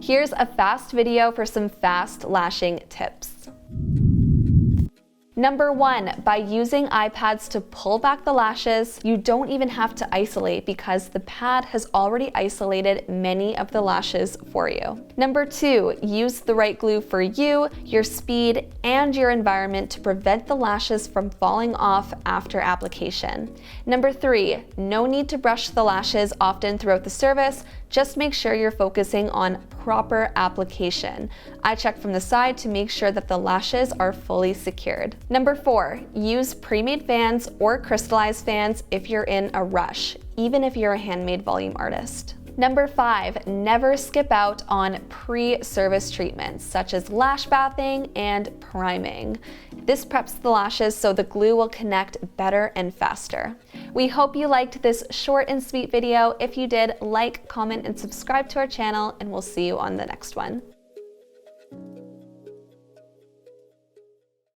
Here's a fast video for some fast lashing tips. Number 1, by using iPads to pull back the lashes, you don't even have to isolate because the pad has already isolated many of the lashes for you. Number 2, use the right glue for you, your speed, and your environment to prevent the lashes from falling off after application. Number 3, no need to brush the lashes often throughout the service, just make sure you're focusing on proper application. I check from the side to make sure that the lashes are fully secured. Number 4, use pre-made fans or crystallized fans if you're in a rush, even if you're a handmade volume artist. Number 5, never skip out on pre-service treatments such as lash bathing and priming. This preps the lashes so the glue will connect better and faster. We hope you liked this short and sweet video. If you did, like, comment, and subscribe to our channel, and we'll see you on the next one.